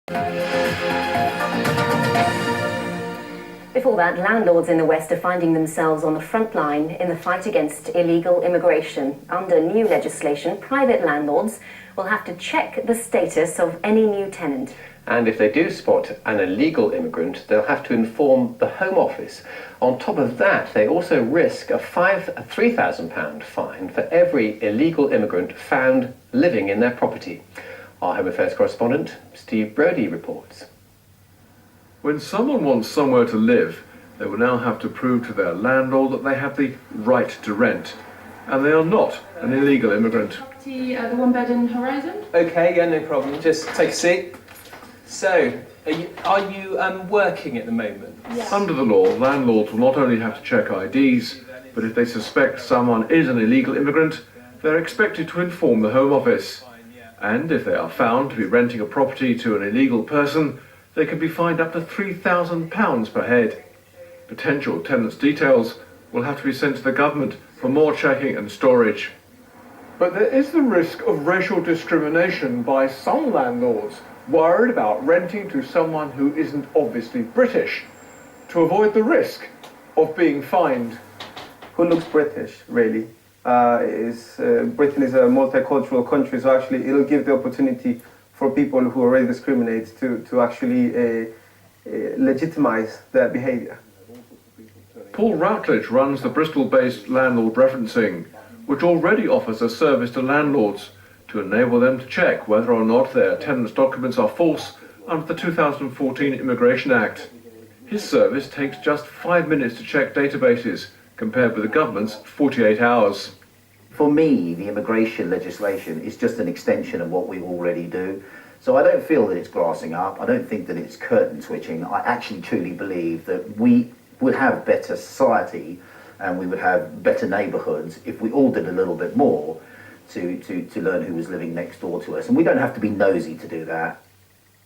Before that, landlords in the West are finding themselves on the front line in the fight against illegal immigration. Under new legislation, private landlords will have to check the status of any new tenant. And if they do spot an illegal immigrant, they'll have to inform the Home Office. On top of that, they also risk a £3,000 fine for every illegal immigrant found living in their property. Our Home Affairs correspondent, Steve Brodie, reports. When someone wants somewhere to live, they will now have to prove to their landlord that they have the right to rent, and they are not an illegal immigrant. The one bed in Horizon? Okay, yeah, no problem. Just take a seat. So, are you working at the moment? Yes. Under the law, landlords will not only have to check IDs, but if they suspect someone is an illegal immigrant, they're expected to inform the Home Office. And if they are found to be renting a property to an illegal person, they can be fined up to £3,000 per head. Potential tenants' details will have to be sent to the government for more checking and storage. But there is the risk of racial discrimination by some landlords worried about renting to someone who isn't obviously British, to avoid the risk of being fined. Who looks British, really? Britain is a multicultural country, so actually it'll give the opportunity for people who already discriminate to actually legitimize their behaviour. Paul Routledge runs the Bristol-based landlord referencing, which already offers a service to landlords to enable them to check whether or not their tenants' documents are false under the 2014 Immigration Act. His service takes just 5 minutes to check databases, compared with the government's 48 hours. For me, the immigration legislation is just an extension of what we already do. So I don't feel that it's grassing up. I don't think that it's curtain switching. I actually truly believe that we would have better society and we would have better neighbourhoods if we all did a little bit more to learn who was living next door to us. And we don't have to be nosy to do that.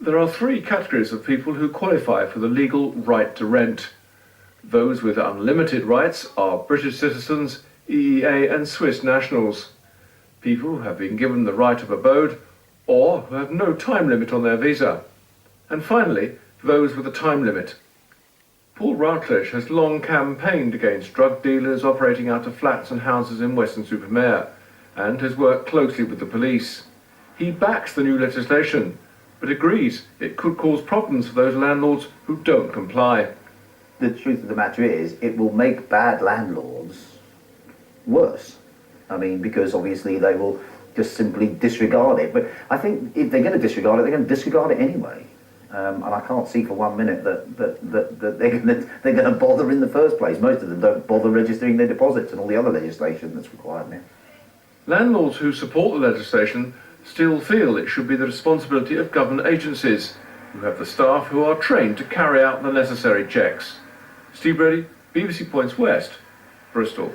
There are 3 categories of people who qualify for the legal right to rent. Those with unlimited rights are British citizens, EEA and Swiss nationals. People who have been given the right of abode or who have no time limit on their visa. And finally, those with a time limit. Paul Routledge has long campaigned against drug dealers operating out of flats and houses in Weston-super-Mare and has worked closely with the police. He backs the new legislation, but agrees it could cause problems for those landlords who don't comply. The truth of the matter is, it will make bad landlords worse. I mean, because obviously they will just simply disregard it. But I think if they're going to disregard it, they're going to disregard it anyway. And I can't see for 1 minute that they're going to bother in the first place. Most of them don't bother registering their deposits and all the other legislation that's required now. Landlords who support the legislation still feel it should be the responsibility of government agencies, who have the staff who are trained to carry out the necessary checks. Steve Brodie, BBC Points West, Bristol.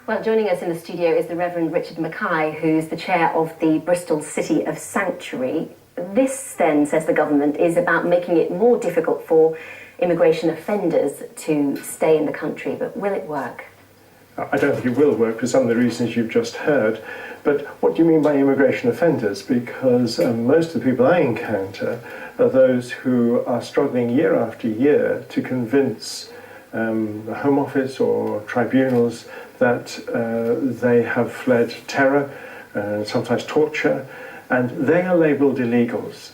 Well, joining us in the studio is the Reverend Richard Mackay, who's the chair of the Bristol City of Sanctuary. This, then, says the government, is about making it more difficult for immigration offenders to stay in the country. But will it work? I don't think it will work for some of the reasons you've just heard. But what do you mean by immigration offenders? Because most of the people I encounter are those who are struggling year after year to convince the Home Office or tribunals that they have fled terror and sometimes torture, and they are labelled illegals.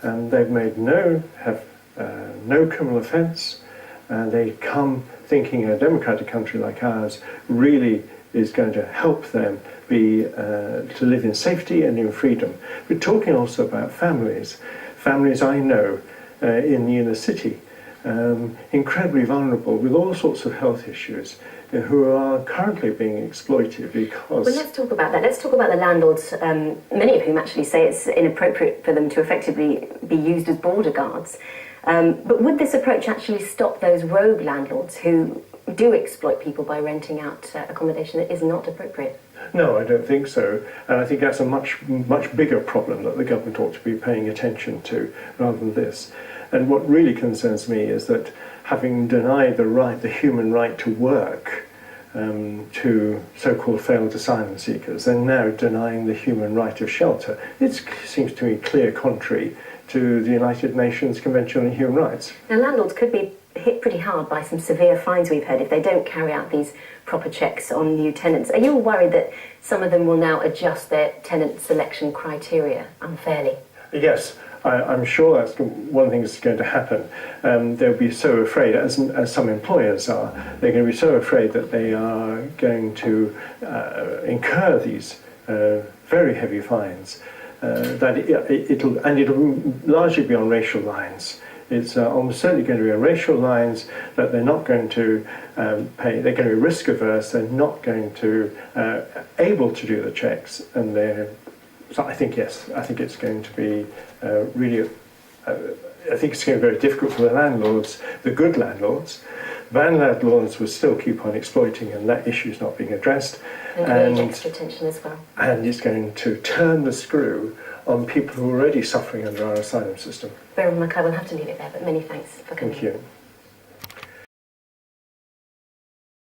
And they've made no criminal offence, and they come thinking a democratic country like ours really is going to help them to live in safety and in freedom. We're talking also about families I know in the inner city, incredibly vulnerable with all sorts of health issues, who are currently being exploited because... Well, let's talk about that. Let's talk about the landlords, many of whom actually say it's inappropriate for them to effectively be used as border guards. But would this approach actually stop those rogue landlords who do exploit people by renting out accommodation that is not appropriate? No, I don't think so. And I think that's a much bigger problem that the government ought to be paying attention to rather than this. And what really concerns me is that having denied the human right to work to so-called failed asylum seekers, they're now denying the human right of shelter. It seems to me clear contrary to the United Nations Convention on Human Rights. Now, landlords could be hit pretty hard by some severe fines, we've heard, if they don't carry out these proper checks on new tenants. Are you worried that some of them will now adjust their tenant selection criteria unfairly? Yes, I'm sure that's one thing that's going to happen. They'll be so afraid, as some employers are, they're going to be so afraid that they are going to incur these very heavy fines, that it'll largely be on racial lines. It's almost certainly going to be on racial lines, that they're not going to pay, they're going to be risk averse, they're not going to able to do the checks, and so I think, yes, I think it's going to be really, I think it's going to be very difficult for the landlords, the good landlords. Bad landlords will still keep on exploiting, and that issue is not being addressed. And need extra attention as well. And it's going to turn the screw on people who are already suffering under our asylum system. Beryl Mackay, we'll have to leave it there, but many thanks for coming. Thank you.